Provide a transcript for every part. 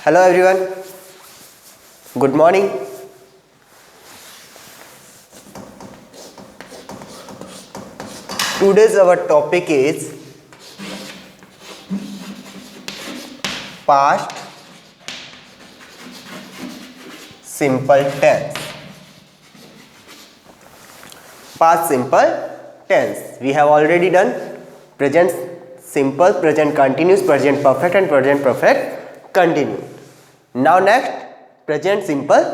Hello everyone, good morning. Today's our topic is past simple tense. Past simple tense. We have already done present simple, present continuous, present perfect and present perfect continuous. Now next, present simple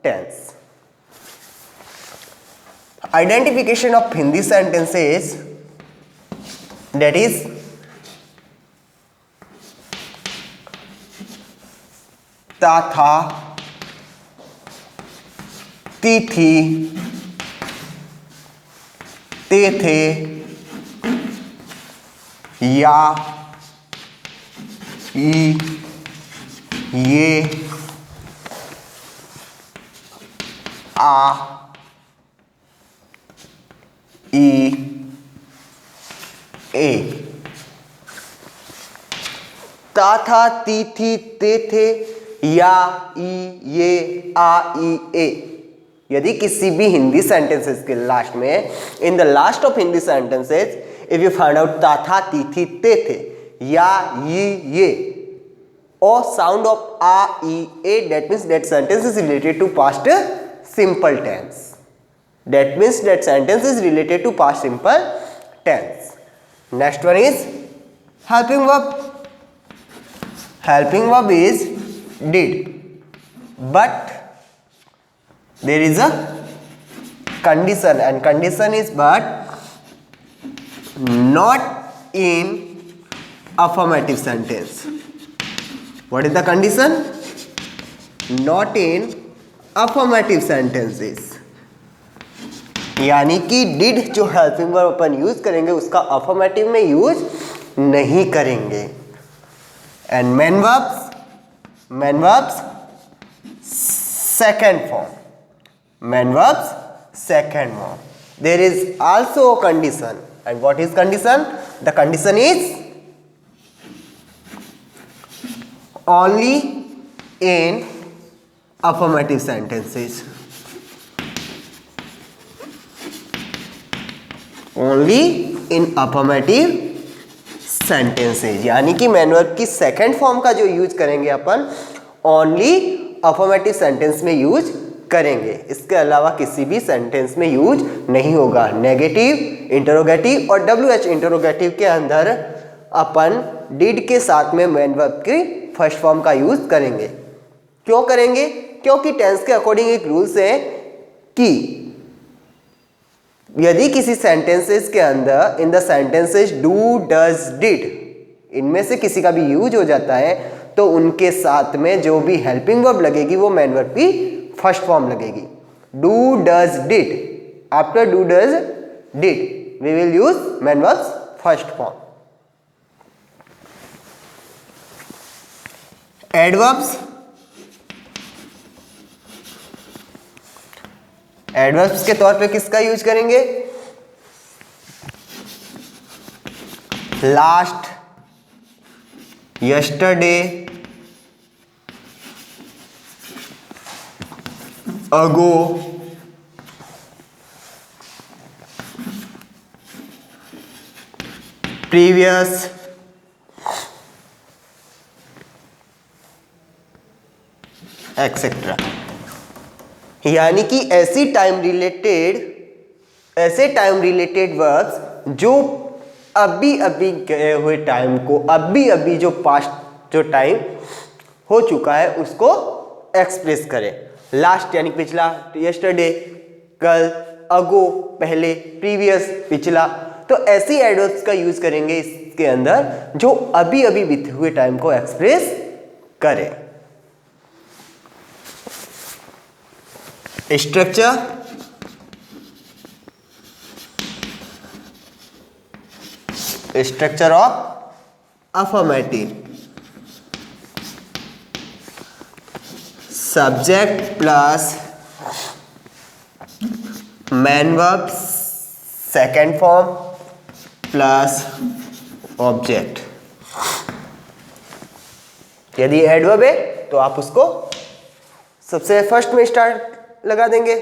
tense. Identification of Hindi sentences, that is था था, ती थी, ते थे, या, ई, ये, आ, ई, ए। ता था, ती थी, ते थे, या, ई, ये, आ, ई, ए। यदि किसी भी हिंदी सेंटेंसेस के लास्ट में, इन the last of Hindi sentences, if you find out ता था, ती थी, ते थे, या, ये, or sound of a, e, a, that means that sentence is related to past simple tense. That means that sentence is related to past simple tense. Next one is helping verb. Helping verb is did, but there is a condition, and condition is but not in affirmative sentence. What is the condition? Not in affirmative sentences. यानी कि did जो helping verb अपन use करेंगे उसका affirmative में use नहीं करेंगे. And main verbs second form. Main verbs second form. There is also a condition. And what is condition? The condition is only in affirmative sentences. Only in affirmative sentences. यानी कि main verb की second form का जो use करेंगे अपन only affirmative sentence में use करेंगे. इसके अलावा किसी भी सेंटेंस में यूज नहीं होगा. नेगेटिव, इंटरोगेटिव और WH इंटरोगेटिव के अंदर अपन डिड के साथ में मेन वर्ब की फर्स्ट फॉर्म का यूज करेंगे. क्यों करेंगे? क्योंकि टेंस के अकॉर्डिंग एक रूल्स है कि यदि किसी सेंटेंसेस के अंदर in the sentences do, does, did इनमें से किसी का भी यूज हो जाता है तो उनके साथ में जो भी हेल्पिंग वर्ब लगेगी वो मेन वर्ब की फर्स्ट फॉर्म लगेगी. Do, does, did. After do, does, did we will use main verbs first form. Adverbs. Adverbs के तौर पे किसका यूज करेंगे? Last, yesterday, ago, previous, etcetera. यानी कि ऐसे टाइम रिलेटेड वर्ब्स जो अभी अभी गए हुए टाइम को, अभी जो पास्ट जो टाइम हो चुका है उसको एक्सप्रेस करें. लास्ट यानी पिछला, यस्टरडे कल, अगो पहले, प्रीवियस पिछला. तो ऐसी एडवर्ब्स का यूज करेंगे इसके अंदर जो अभी अभी बीते हुए टाइम को एक्सप्रेस करें. Structure of affirmative. Subject plus main verb second form plus object. यदि एडवर्ब है तो आप उसको सबसे फर्स्ट में स्टार्ट लगा देंगे।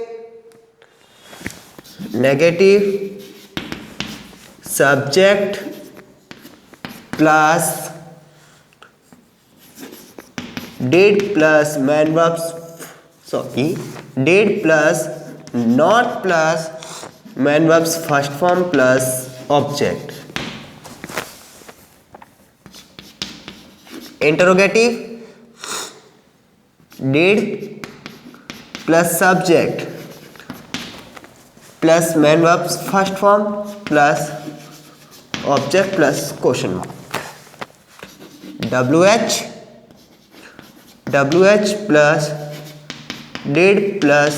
Negative subject plus did plus main verbs, sorry did plus not plus main verbs first form plus object. Interrogative did plus subject plus main verbs first form plus object plus question mark. WH plus did plus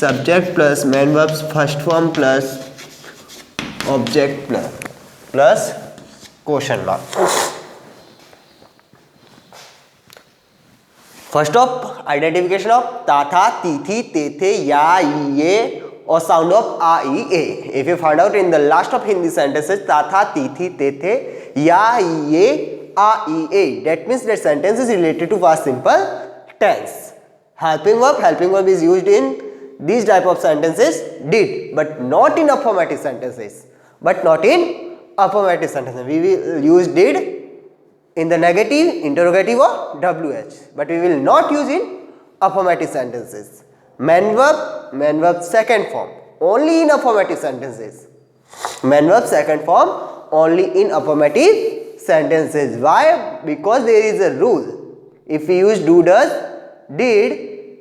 subject plus main verbs first form plus object plus question mark. First of identification of ता था ती थी ते थे या ये or sound of a e a. If you find out in the last of Hindi sentences ta tha ti thi te the ya ye a e a, that means that sentence is related to past simple tense. Helping verb is used in these type of sentences did, but not in affirmative sentences. We will use did in the negative, interrogative or WH, but we will not use in affirmative sentences. Man verb second form only in affirmative sentences. Man verb second form only in affirmative sentences. Why? Because there is a rule. If we use do, does, did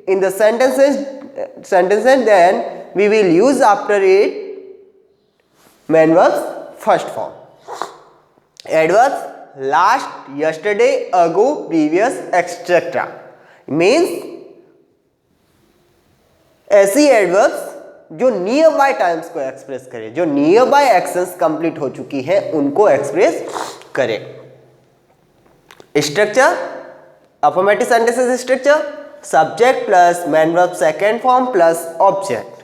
in the sentences, then we will use after it man verbs first form. Adverbs last, yesterday, ago, previous, etc. means ऐसी adverbs जो near by times को express करे, जो near by actions complete हो चुकी है उनको express करे। Structure affirmative sentences structure subject plus man verb second form plus object.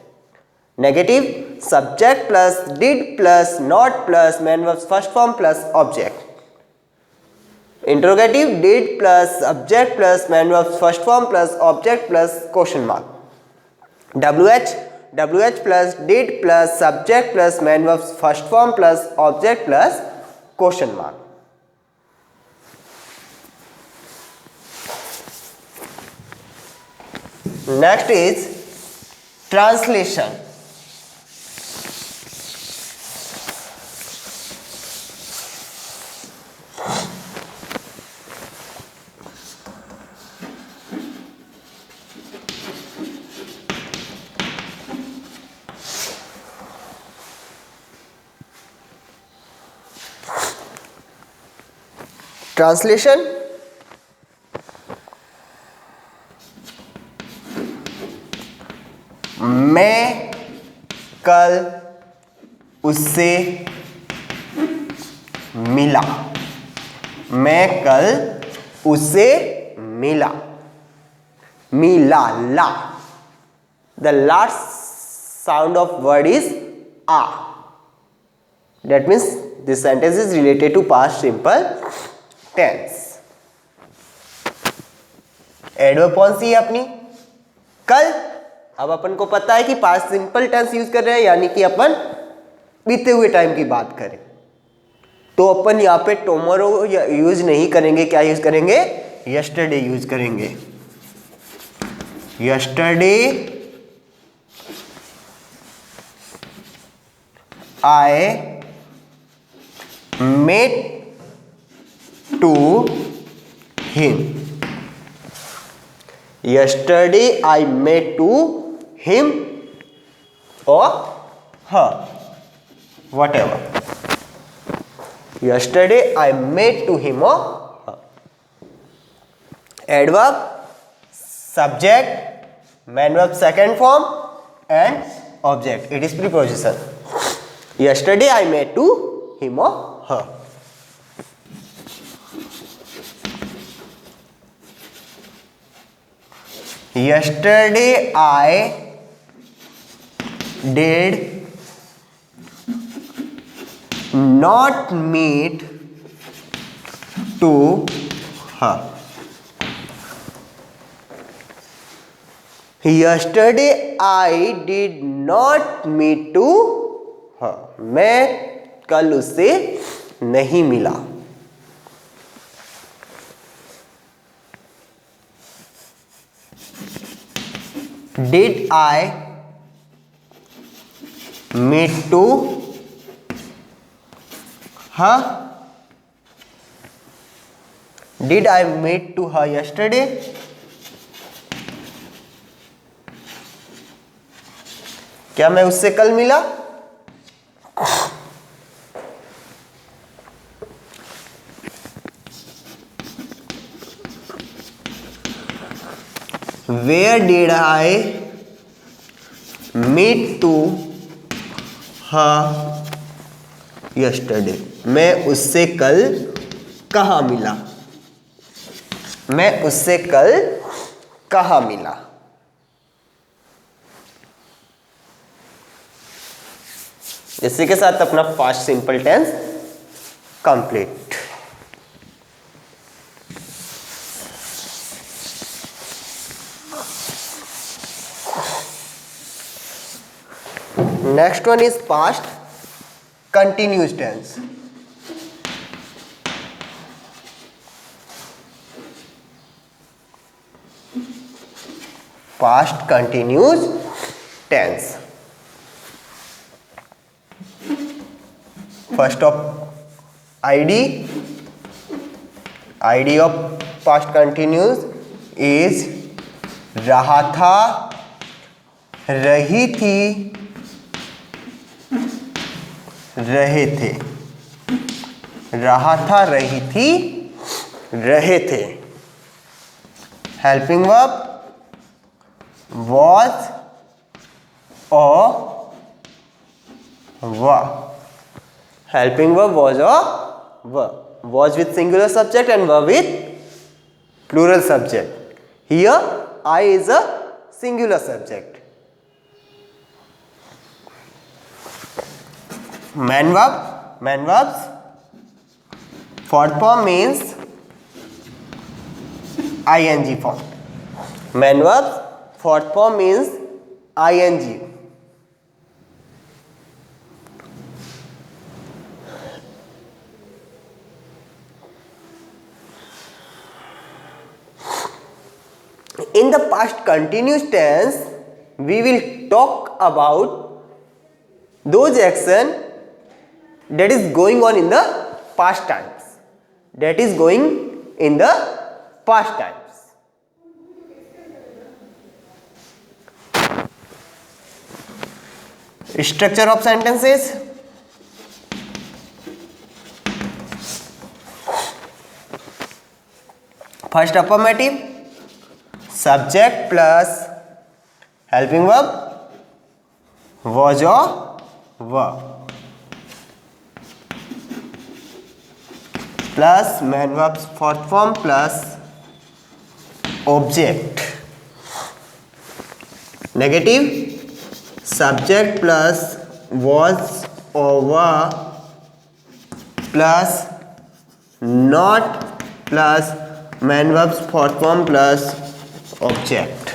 Negative subject plus did plus not plus man verb first form plus object. Interrogative did plus subject plus man verb first form plus object plus question mark. WH plus did plus subject plus man verbs first form plus object plus question mark. Next is translation. Translation मैं कल उससे मिला। मैं कल उससे मिला। मिला ला, the last sound of word is a. That means this sentence is related to past simple tense. Adverb कौन सी है अपनी? कल। अब अपन को पता है कि पास्ट सिंपल टेंस यूज कर रहे हैं, यानी कि अपन बीते हुए टाइम की बात करें तो अपन यहाँ पे टुमारो यूज नहीं करेंगे। क्या यूज करेंगे? यस्टरडे यूज करेंगे। Yesterday I met to him. Yesterday I met to him or her, whatever. Yesterday I met to him or her. Adverb subject man verb second form and object, it is preposition. Yesterday I met to him or her. Yesterday I did not meet to Yesterday I did not meet to her. मैं कल उससे नहीं मिला. Did I meet to her? Did I meet to her yesterday? क्या मैं उससे कल मिला? Where did I meet to her yesterday? मैं उससे कल कहाँ मिला? मैं उससे कल कहाँ मिला? इसी के साथ अपना past simple tense complete. Next one is past continuous tense. Past continuous tense. First of id of past continuous is रहा था, रही थी, रहे थे. रहा था, रही थी, रहे थे. Helping verb was or were. Helping verb was or were. Was with singular subject and were with plural subject. Here I is a singular subject. Man verb. Man verbs. Fourth form means ing form. Man verbs. Fourth form means ing. In the past continuous tense, we will talk about those action that is going on in the past times. That is going in the past times. Structure of sentences. First affirmative. Subject plus helping verb was or were plus main verbs fourth form plus object. Negative. Subject plus was or were plus not plus main verbs fourth form plus object.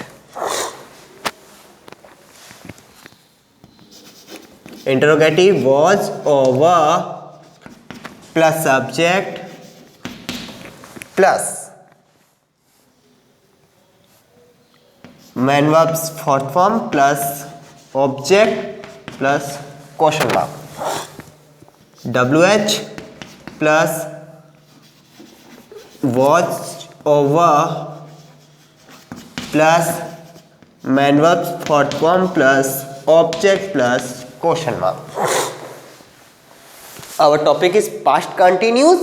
Interrogative was or were plus subject plus main verbs fourth form plus object plus question mark. WH plus was or were plus main verbs fourth form plus object plus question mark. Our topic is past continuous,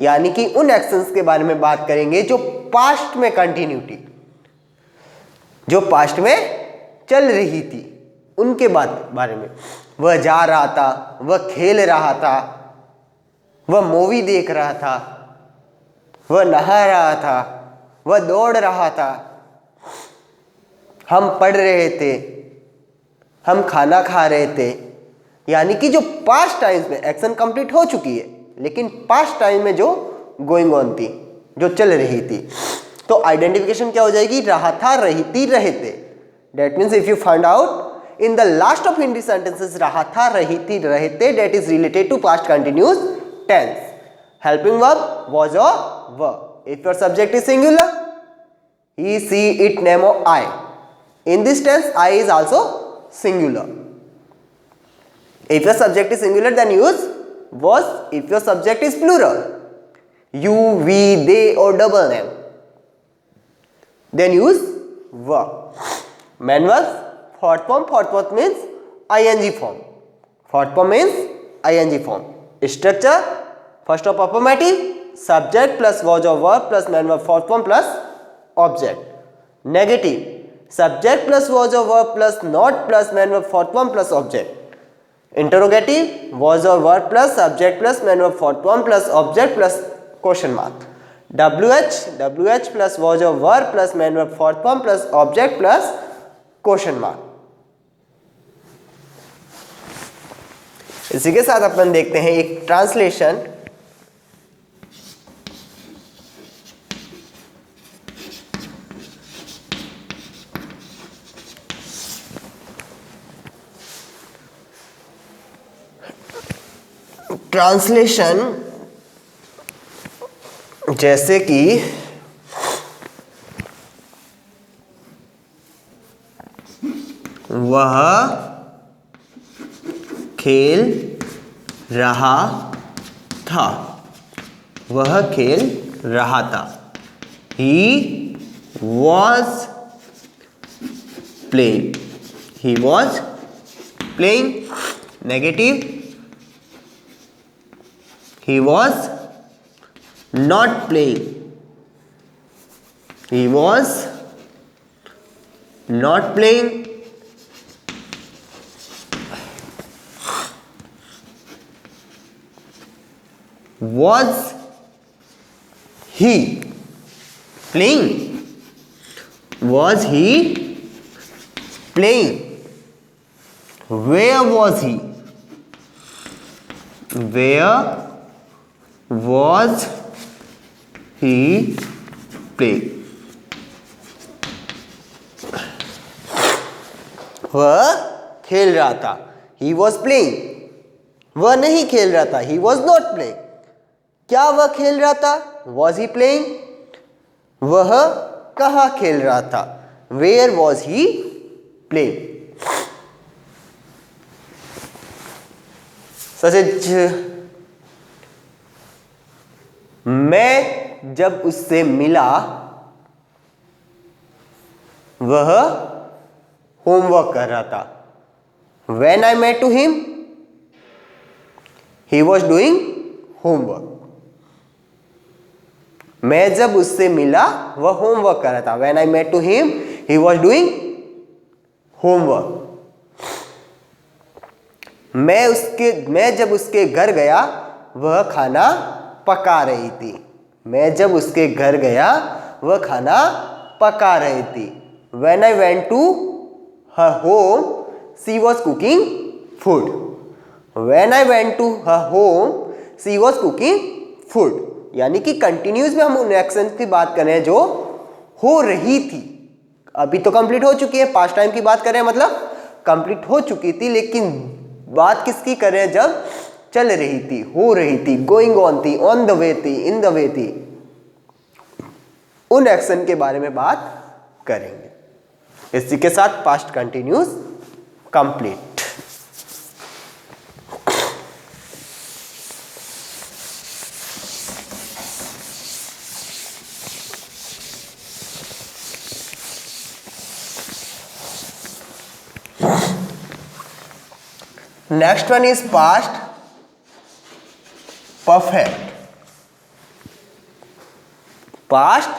यानी कि उन actions के बारे में बात करेंगे जो past में कंटिन्यूटी, जो पास्ट में चल रही थी, उनके बारे में. वह जा रहा था, वह खेल रहा था, वह मूवी देख रहा था, वह नहा रहा था, वह दौड़ रहा था, हम पढ़ रहे थे, हम खाना खा रहे थे. यानी कि जो पास्ट टाइम्स में एक्शन कंप्लीट हो चुकी है लेकिन पास्ट टाइम में जो गोइंग ऑन थी, जो चल रही थी। तो आइडेंटिफिकेशन क्या हो जाएगी, रहा था, रही थी, रहे थे। That means if you find out in the last of Hindi sentences रहा था, रही थी, रहे थे, that is related to past continuous tense. Helping verb was or were. If your subject is singular, he, she, it, name or I. In this tense, I is also singular. If your subject is singular, then use was. If your subject is plural, you, we, they or double name, then use were. Main verbs, fourth form means ing form. Fourth form means ing form. Structure, first of affirmative, subject plus was or verb plus main verb fourth form plus object. Negative, subject plus was or verb plus not plus main verb fourth form plus object. Interrogative, was or verb plus subject plus main verb fourth form plus object plus question mark. WH plus was or verb plus main verb fourth form plus object plus question mark. इसी के साथ अपन देखते हैं एक translation. Translation जैसे कि वह खेल रहा था, वह खेल रहा था। He was playing, he was playing. Negative, he was not playing, he was not playing. Was he playing, was he playing. Where was he, where was he playing. वह खेल रहा था, he was playing. वह नहीं खेल रहा था, he was not playing. क्या वह खेल रहा था, was he playing. वह कहाँ खेल रहा था, where was he playing. सच मैं जब उससे मिला वह होमवर्क कर रहा था. When I met to him, he was doing homework. मैं जब उससे मिला वह होमवर्क कर रहा था. When I met to him, he was doing homework. मैं जब उसके घर गया वह खाना पका रही थी. मैं जब उसके घर गया वह खाना पका रही थी. When I went to her home, she was cooking food. When I went to her home, she was cooking food. यानी कि कंटिन्यूस में हम उन एक्शन की बात कर रहे हैं जो हो रही थी. अभी तो कंप्लीट हो चुकी है, पास्ट टाइम की बात कर रहे हैं, मतलब कंप्लीट हो चुकी थी, लेकिन बात किसकी कर रहे हैं, जब चल रही थी, हो रही थी, गोइंग ऑन थी, ऑन द वे थी, इन द वे थी. उन एक्शन के बारे में बात करेंगे. इसी के साथ past continuous complete. Next one is past perfect. Past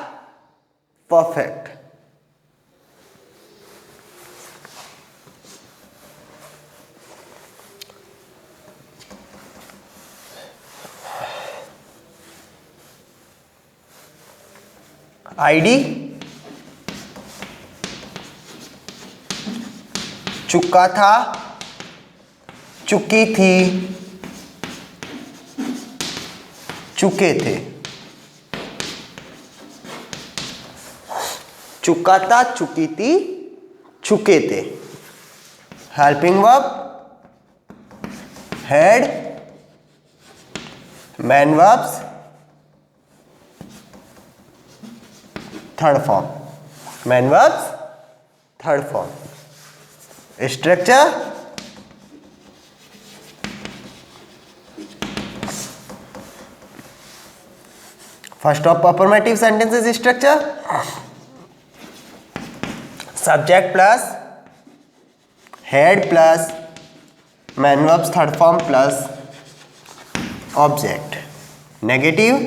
perfect. ID चुका था, चुकी थी, चुके थे. चुका था, चुकी थी, चुके थे. Helping verb had, main verbs third form. Main verbs third form. Structure first of affirmative sentences structure, subject plus head plus main verbs third form plus object. Negative,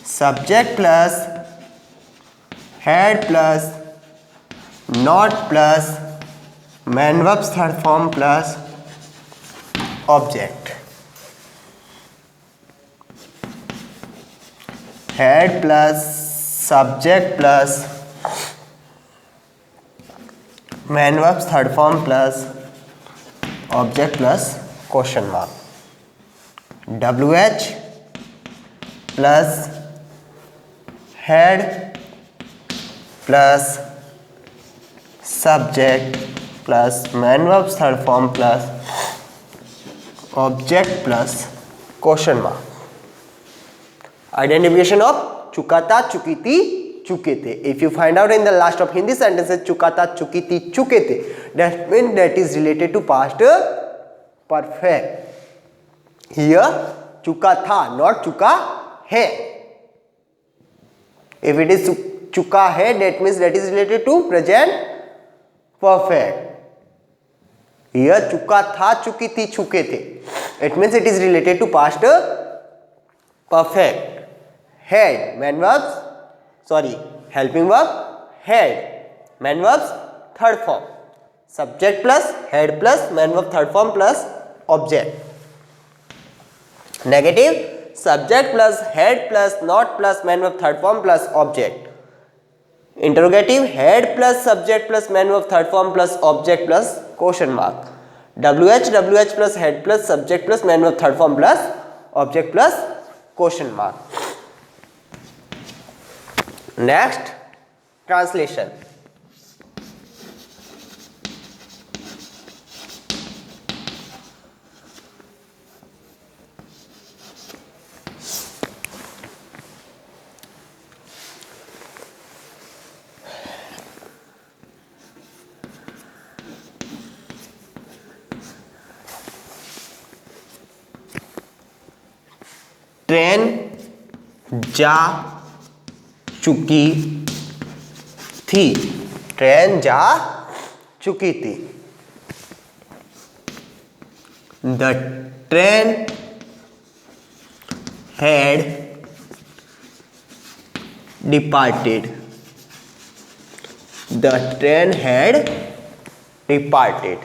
subject plus head plus not plus main verbs third form plus object. Head plus subject plus main verbs third form plus object plus question mark. WH plus head plus subject plus main verbs third form plus object plus question mark. Identification of चुका था, चुकी थी, चुके थे. If you find out in the last of Hindi sentences चुका था, चुकी थी, चुके थे, that means that is related to past perfect. Here चुका था, not चुका है. If it is चुका है, that means that is related to present perfect. Here चुका था, चुकी थी, चुके थे, it means it is related to past perfect. Had, main verbs, sorry, helping verb, had, main verbs, third form, subject plus had plus main verb third form plus object. Negative, subject plus had plus not plus main verb third form plus object. Interrogative, had plus subject plus main verb third form plus object plus question mark. WH plus had plus subject plus main verb third form plus object plus question mark. Next, translation. Train जा चुकी थी. Train जा चुकी थी. The train had departed. The train had departed.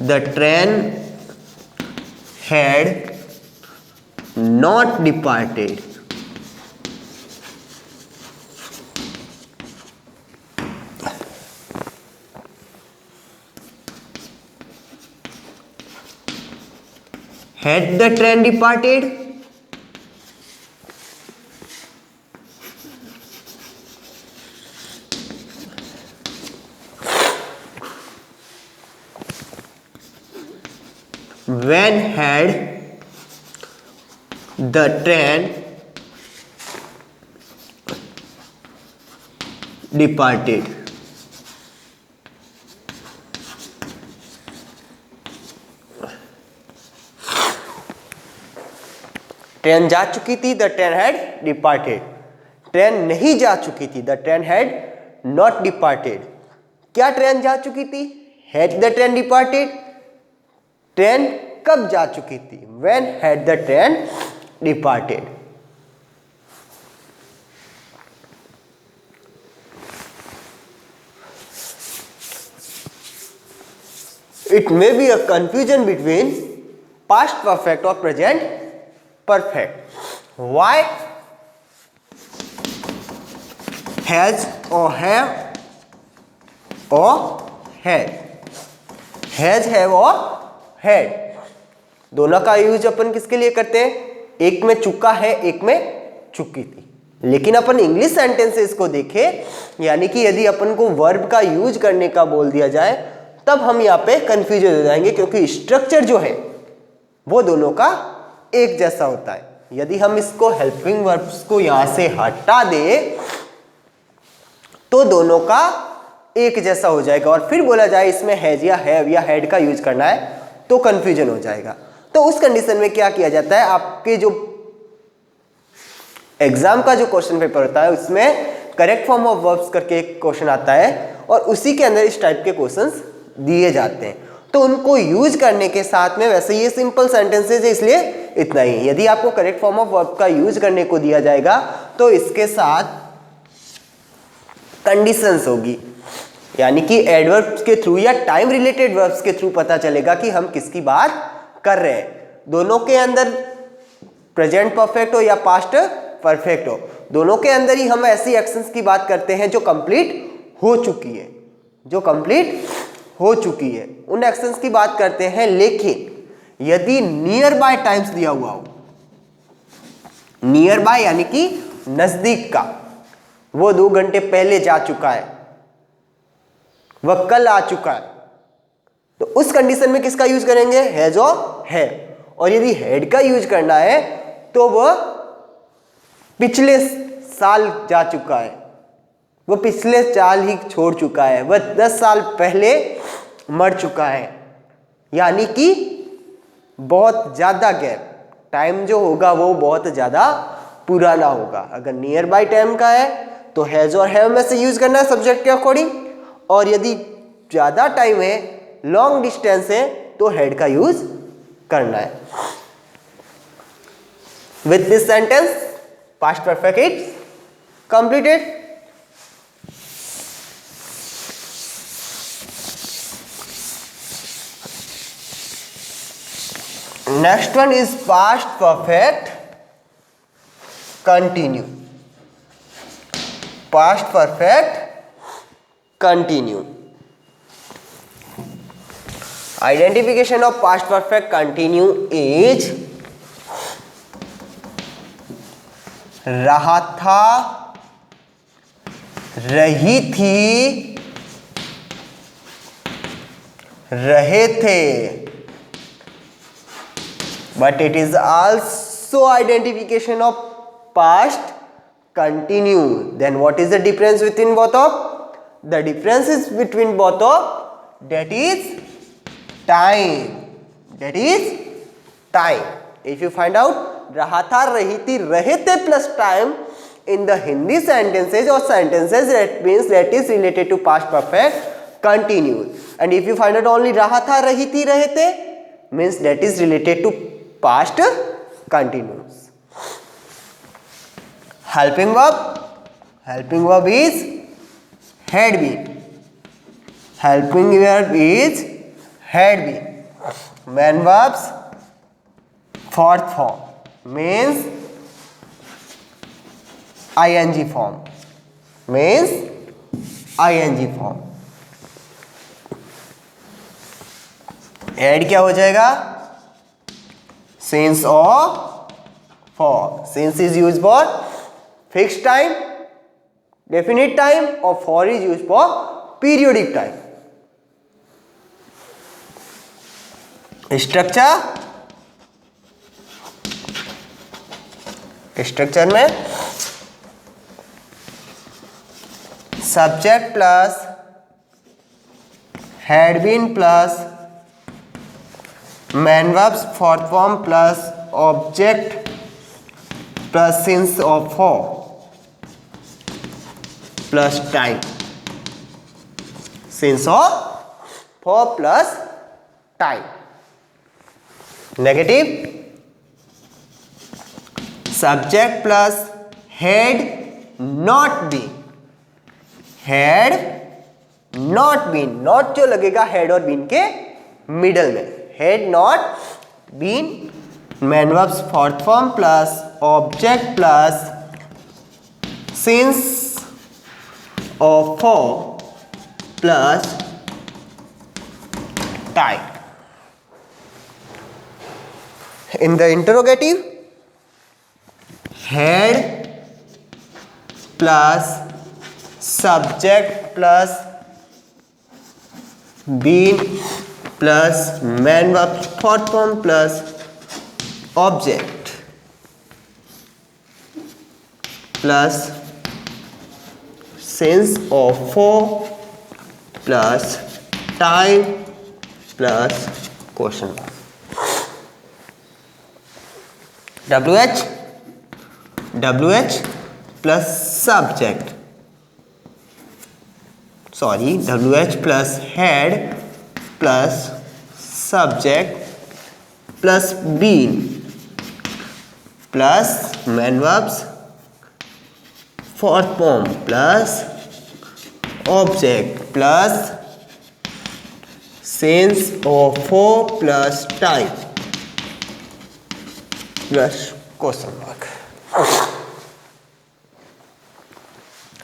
The train had not departed. Had the train departed? When had the train departed? Train जा चुकी थी, the train had departed. Train नहीं जा चुकी थी, the train had not departed. क्या train जा चुकी थी? Had the train departed? Train कब जा चुकी थी? When had the train departed? It may be a confusion between past perfect or present perfect. Why? Has or have or had. Has, have or had. दोनों का use अपन किसके लिए करते हैं? एक में चुका है, एक में चुकी थी। लेकिन अपन इंग्लिश सेंटेंसेस को देखें, यानी कि यदि अपन को वर्ब का यूज करने का बोल दिया जाए तब हम यहाँ पे कंफ्यूज हो जाएंगे, क्योंकि स्ट्रक्चर जो है वो दोनों का एक जैसा होता है। यदि हम इसको हेल्पिंग वर्ब्स को यहाँ से हटा दें तो दोनों का एक जैसा हो जाएगा, और फिर बोला जाए इसमें हैज या हैव या हैड का यूज करना है तो कंफ्यूजन हो जाएगा। तो उस कंडीशन में क्या किया जाता है, आपके जो एग्जाम का जो क्वेश्चन पेपर होता है उसमें करेक्ट फॉर्म ऑफ वर्ब्स करके एक क्वेश्चन आता है और उसी के अंदर इस टाइप के क्वेश्चंस दिए जाते हैं। तो उनको यूज करने के साथ में, वैसे ये सिंपल सेंटेंसेस है इसलिए इतना ही, यदि आपको करेक्ट फॉर्म ऑफ वर्ब का यूज करने को दिया जाएगा तो इसके साथ कंडीशंस होगी, यानी कि एडवर्ब्स के थ्रू या टाइम रिलेटेड वर्ब्स के थ्रू पता चलेगा कि हम किसकी बात कर रहे हैं। दोनों के अंदर प्रेजेंट परफेक्ट हो या पास्ट परफेक्ट हो, दोनों के अंदर ही हम ऐसी एक्शंस की बात करते हैं जो कंप्लीट हो चुकी है, जो कंप्लीट हो चुकी है, उन एक्शंस की बात करते हैं। लेकिन यदि नियर बाय टाइम्स दिया हुआ हो, नियर बाय यानी कि नजदीक का, वो 2 घंटे पहले जा चुका है, वह कल आ चुका है, तो उस कंडीशन में किसका यूज करेंगे? हैज और हैव। और यदि हैड का यूज करना है तो वह पिछले साल जा चुका है, वो पिछले साल ही छोड़ चुका है, वह 10 साल पहले मर चुका है, यानी कि बहुत ज्यादा गैप, टाइम जो होगा वो बहुत ज्यादा पुराना होगा। अगर नियर बाय टाइम का है तो हैज और हैव में से यूज करना है सब्जेक्ट के अकॉर्डिंग, और यदि ज्यादा टाइम है, लॉन्ग डिस्टेंस है, तो हैड का यूज करना है। With this sentence past perfect is completed. Next one is past perfect continue. Past perfect continue. Identification of past perfect continue is रहा था, रही थी, रहे थे। But it is also identification of past continue. Then what is the difference between both of? The difference is between both of, that is time. That is time. If you find out रहा था, रही थी, रहे थे plus time in the Hindi sentences or sentences, that means that is related to past perfect continuous. And if you find out only raha tha, rahi thi, rahe the, means that is related to past continuous. Helping verb is had been. Helping verb is had been. Main verbs fourth form means ing form, means ing form. Add क्या हो जाएगा? since or for. Since is used for fixed time, definite time, or for is used for periodic time. Structure में subject plus had been plus main verbs fourth form plus object plus since और for plus time. Since और for plus time. Negative subject plus had not been. Had not been, not जो लगेगा had और been के middle में. Had not been, main verbs fourth form plus object plus since और for plus time. In the interrogative, had plus subject plus been plus main verb thought form plus object plus sense of for plus time plus question mark. WH plus subject, sorry, WH plus had plus subject plus been plus main verbs fourth form plus object plus sense of for plus time plus question mark.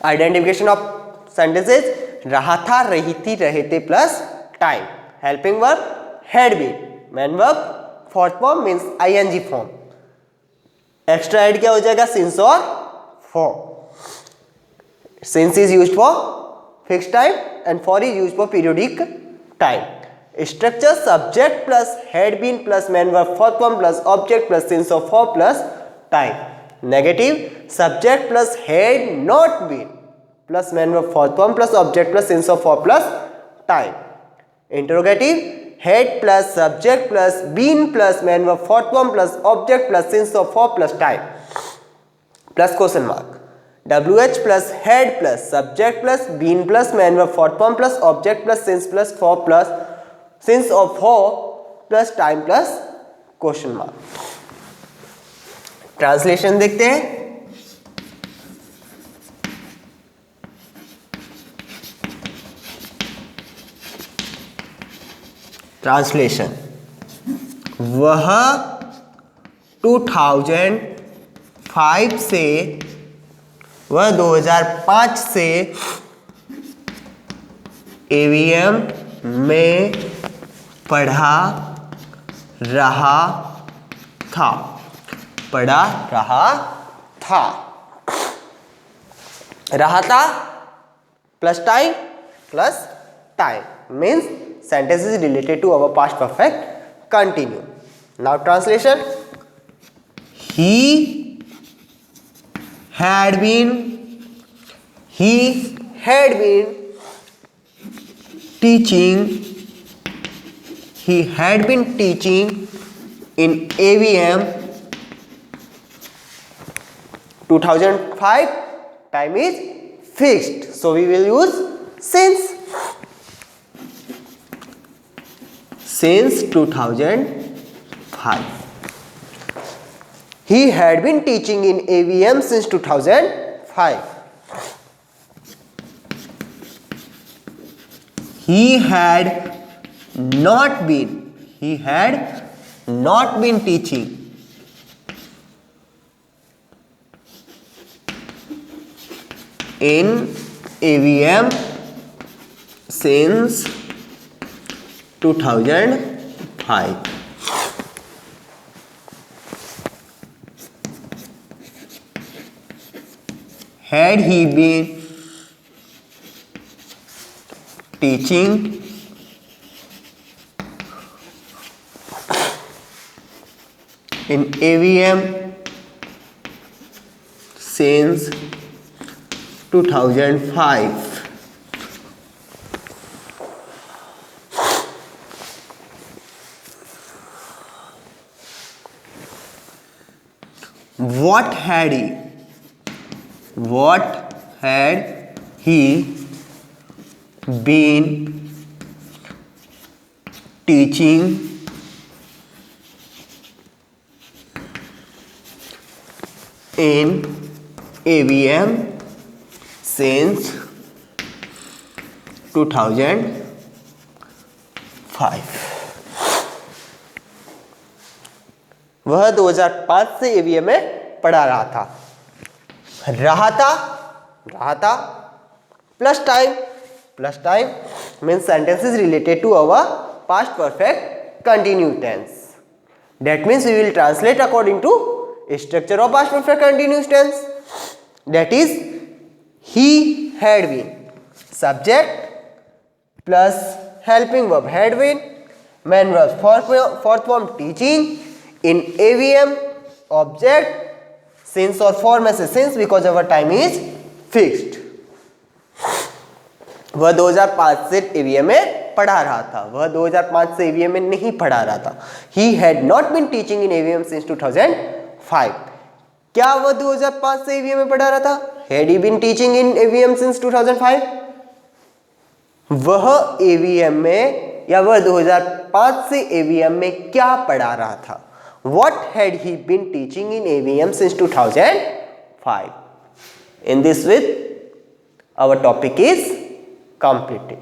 Identification of sentences, रहा था, रही थी, रहे थे plus time. Helping verb had been. Main verb fourth form means ing form. Extra add क्या हो जाएगा? Since और for. Since is used for fixed time and for is used for periodic time. Structure subject plus had been plus main verb fourth form plus object plus since of for plus time. Negative subject plus had not been plus main verb fourth form plus object plus since of for plus time. Interrogative had plus subject plus been plus main verb fourth form plus object plus since of for plus time plus question mark. WH plus had plus subject plus been plus main verb fourth form plus object plus since plus for plus since of for plus time plus question mark. Translation देखते हैं. Translation, वह 2005 से वह 2005 से AVM में पढ़ा रहा था. पढ़ा रहा था. रहा था plus time plus time means sentence is related to our past perfect continue. Now translation, he had been teaching in AVM 2005. Time is fixed, so we will use since 2005. He had been teaching in AVM since 2005. He had not been teaching in AVM since 2005. Had he been teaching in AVM since 2005. What had he been teaching in AVM since 2005. वह 2005 से AVM में पढ़ा रहा था. रहा था plus time means sentence is related to our past perfect continuous tense. That means we will translate according to structure of past perfect continuous tense. That is, he had been. Subject plus helping verb had been. Main verb fourth form teaching. In AVM object since or form as a since because our time is fixed. वह 2005 से AVM में पढ़ा रहा था, वह 2005 से AVM में नहीं पढ़ा रहा था. He had not been teaching in AVM since 2005. क्या वह 2005 से AVM में पढ़ा रहा था? Had he been teaching in AVM since 2005? वह AVM में या वह 2005 से AVM में क्या पढ़ा रहा था? What had he been teaching in AVM since 2005? In this way, our topic is completed.